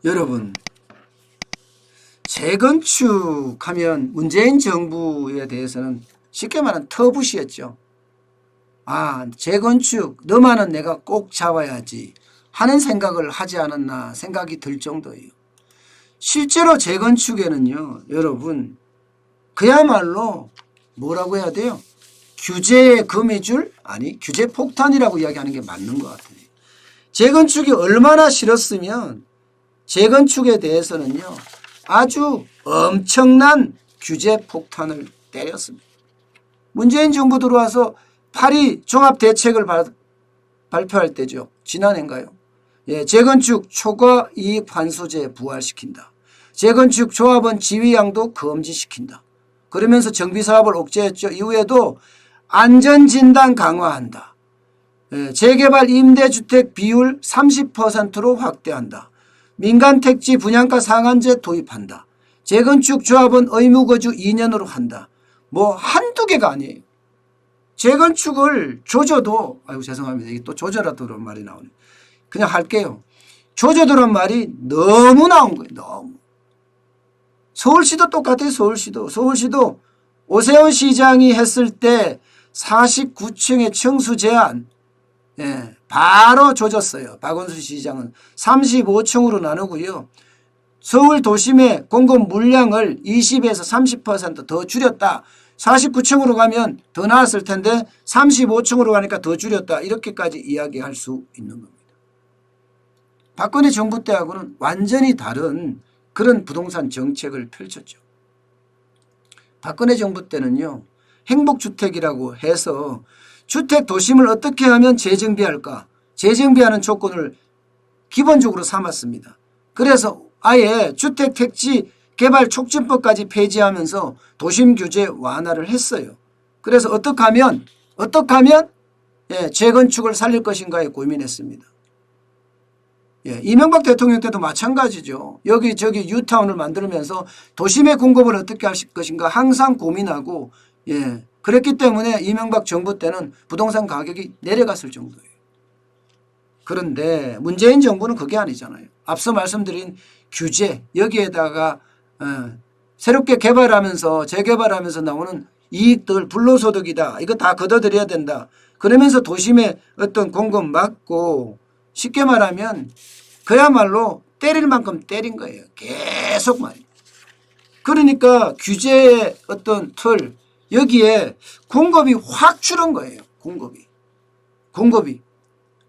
여러분, 재건축하면 문재인 정부에 대해서는 쉽게 말하면 터부시였죠. 아, 재건축 너만은 내가 꼭 잡아야지 하는 생각을 하지 않았나 생각이 들 정도예요. 실제로 재건축에는요, 여러분, 그야말로 뭐라고 해야 돼요? 규제의 거미줄? 아니, 규제 폭탄이라고 이야기하는 게 맞는 것 같아요. 재건축이 얼마나 싫었으면 재건축에 대해서는요, 아주 엄청난 규제 폭탄을 때렸습니다. 문재인 정부 들어와서 파리 종합대책을 발표할 때죠. 지난해인가요? 예, 재건축 초과 이익 환수제 부활시킨다. 재건축 조합원 지위양도 금지시킨다. 그러면서 정비사업을 억제했죠. 이후에도 안전진단 강화한다. 예, 재개발 임대주택 비율 30%로 확대한다. 민간택지 분양가 상한제 도입한다. 재건축 조합원 의무거주 2년으로 한다. 뭐 한두 개가 아니에요. 재건축을 조져도, 아이고 죄송합니다. 이게 또 조져라도란 말이 나오네. 그냥 할게요. 조져도란 말이 너무 나온 거예요. 너무. 서울시도 똑같아요. 서울시도 오세훈 시장이 했을 때 49층의 층수 제한, 예, 바로 조졌어요. 박원순 시장은 35층으로 나누고요. 서울 도심의 공급 물량을 20에서 30% 더 줄였다. 49층으로 가면 더 나았을 텐데 35층으로 가니까 더 줄였다. 이렇게까지 이야기할 수 있는 겁니다. 박근혜 정부 때하고는 완전히 다른 그런 부동산 정책을 펼쳤죠. 박근혜 정부 때는요, 행복주택이라고 해서 주택 도심을 어떻게 하면 재정비할까? 재정비하는 조건을 기본적으로 삼았습니다. 그래서 아예 주택 택지 개발 촉진법까지 폐지하면서 도심 규제 완화를 했어요. 그래서 어떻게 하면 예, 재건축을 살릴 것인가에 고민했습니다. 예, 이명박 대통령 때도 마찬가지죠. 여기저기 뉴타운을 만들면서 도심의 공급을 어떻게 할 것인가 항상 고민하고, 예, 그랬기 때문에 이명박 정부 때는 부동산 가격이 내려갔을 정도예요. 그런데 문재인 정부는 그게 아니잖아요. 앞서 말씀드린 규제, 여기에다가 새롭게 개발하면서 재개발하면서 나오는 이익들, 불로소득이다. 이거 다 걷어들여야 된다. 그러면서 도심의 어떤 공급 막고, 쉽게 말하면 그야말로 때릴 만큼 때린 거예요. 계속 말이에요. 그러니까 규제의 어떤 틀, 여기에 공급이 확 줄은 거예요. 공급이.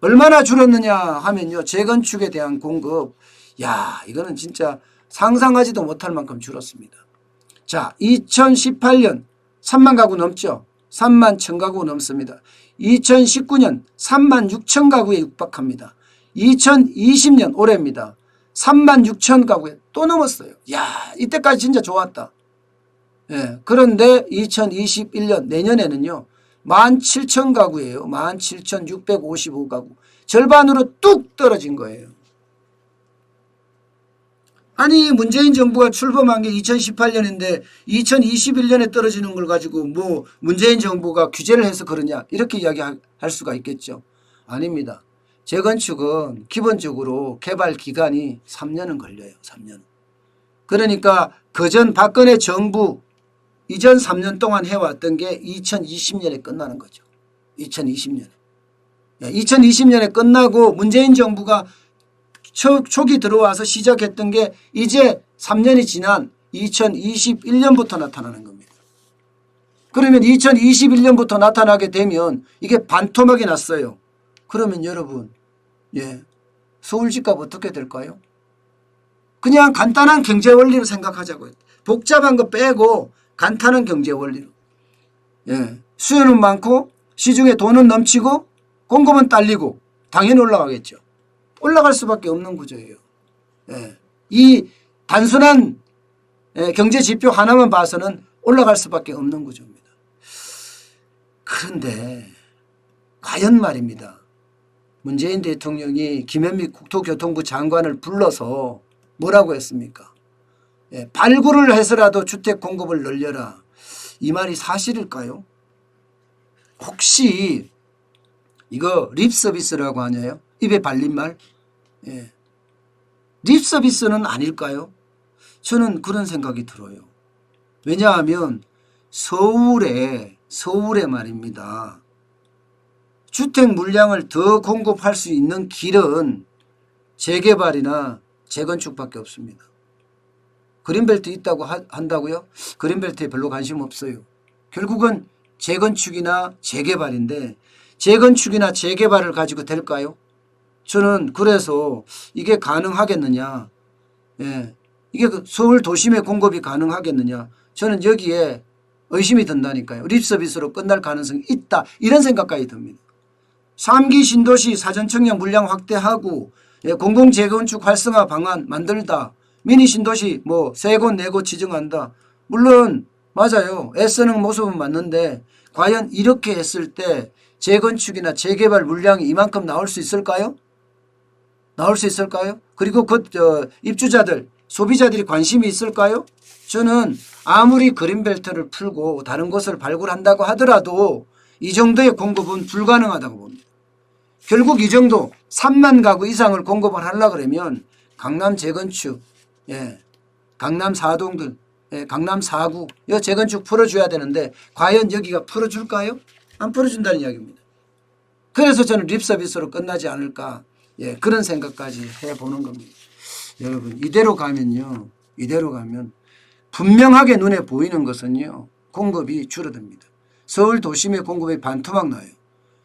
얼마나 줄었느냐 하면요, 재건축에 대한 공급, 야, 이거는 진짜 상상하지도 못할 만큼 줄었습니다. 자, 2018년 3만 가구 넘죠. 3만 1천 가구 넘습니다. 2019년 3만 6천 가구에 육박합니다. 2020년 올해입니다. 3만 6천 가구에 또 넘었어요. 야, 이때까지 진짜 좋았다. 예, 그런데 2021년 내년에는요, 17,000 가구예요. 17,655가구. 절반으로 뚝 떨어진 거예요. 아니, 문재인 정부가 출범한 게 2018년인데 2021년에 떨어지는 걸 가지고 뭐 문재인 정부가 규제를 해서 그러냐, 이렇게 이야기할 수가 있겠죠. 아닙니다. 재건축은 기본적으로 개발 기간이 3년은 걸려요. 3년. 그러니까 그전 박근혜 정부 이전 3년 동안 해왔던 게 2020년에 끝나는 거죠. 2020년에. 2020년에 끝나고 문재인 정부가 초기 들어와서 시작했던 게 이제 3년이 지난 2021년부터 나타나는 겁니다. 그러면 2021년부터 나타나게 되면 이게 반토막이 났어요. 그러면 여러분, 예, 서울 집값 어떻게 될까요? 그냥 간단한 경제 원리로 생각하자고요. 복잡한 거 빼고 간단한 경제 원리로. 예, 수요는 많고 시중에 돈은 넘치고 공급은 딸리고 당연히 올라가겠죠. 올라갈 수밖에 없는 구조예요. 예, 이 단순한 경제 지표 하나만 봐서는 올라갈 수밖에 없는 구조입니다. 그런데 과연 말입니다. 문재인 대통령이 김현미 국토교통부 장관을 불러서 뭐라고 했습니까? 예, 발굴을 해서라도 주택 공급을 늘려라. 이 말이 사실일까요? 혹시 이거 립 서비스라고 하냐요? 입에 발린 말? 예. 립 서비스는 아닐까요? 저는 그런 생각이 들어요. 왜냐하면 서울에 말입니다. 주택 물량을 더 공급할 수 있는 길은 재개발이나 재건축밖에 없습니다. 그린벨트 있다고 한다고요? 그린벨트에 별로 관심 없어요. 결국은 재건축이나 재개발인데 재건축이나 재개발을 가지고 될까요? 저는 그래서 이게 가능하겠느냐. 예. 이게 서울 도심의 공급이 가능하겠느냐. 저는 여기에 의심이 든다니까요. 립서비스로 끝날 가능성이 있다. 이런 생각까지 듭니다. 3기 신도시 사전청약 물량 확대하고 공공재건축 활성화 방안 만들다. 미니 신도시 뭐 3곳 4곳 지정한다. 물론 맞아요. 애쓰는 모습은 맞는데 과연 이렇게 했을 때 재건축이나 재개발 물량이 이만큼 나올 수 있을까요? 나올 수 있을까요? 그리고 입주자들, 소비자들이 관심이 있을까요? 저는 아무리 그린벨트를 풀고 다른 것을 발굴한다고 하더라도 이 정도의 공급은 불가능하다고 봅니다. 결국 이 정도 3만 가구 이상을 공급을 하려고 그러면 강남 재건축, 강남 4동들, 강남 4구 이 재건축 풀어줘야 되는데 과연 여기가 풀어줄까요? 안 풀어준다는 이야기입니다. 그래서 저는 립서비스로 끝나지 않을까 그런 생각까지 해보는 겁니다. 여러분 이대로 가면요. 이대로 가면 분명하게 눈에 보이는 것은요. 공급이 줄어듭니다. 서울 도심의 공급이 반토막 나요.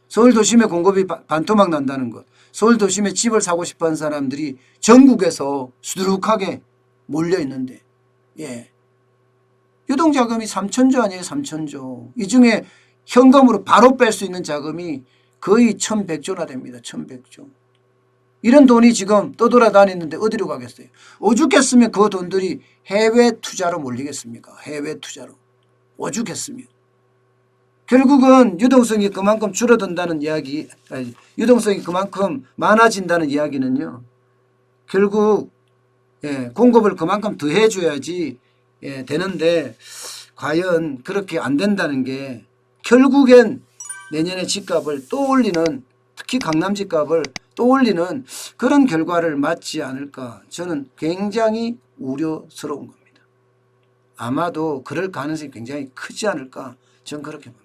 서울 도심의 공급이 반토막 난다는 것. 서울 도심에 집을 사고 싶어하는 사람들이 전국에서 수두룩하게 몰려 있는데 유동자금이 3천조 아니에요. 3천조. 이 중에 현금으로 바로 뺄 수 있는 자금이 거의 1100조나 됩니다. 1100조. 이런 돈이 지금 떠돌아다니는데 어디로 가겠어요? 오죽했으면 그 돈들이 해외 투자로 몰리겠습니까? 해외 투자로. 오죽했으면. 결국은 유동성이 그만큼 줄어든다는 이야기, 유동성이 그만큼 많아진다는 이야기는요. 결국 공급을 그만큼 더 해줘야지 되는데 과연 그렇게 안 된다는 게 결국엔 내년에 집값을 또 올리는, 특히 강남 집값을 또 올리는 그런 결과를 맞지 않을까. 저는 굉장히 우려스러운 겁니다. 아마도 그럴 가능성이 굉장히 크지 않을까. 저는 그렇게 봅니다.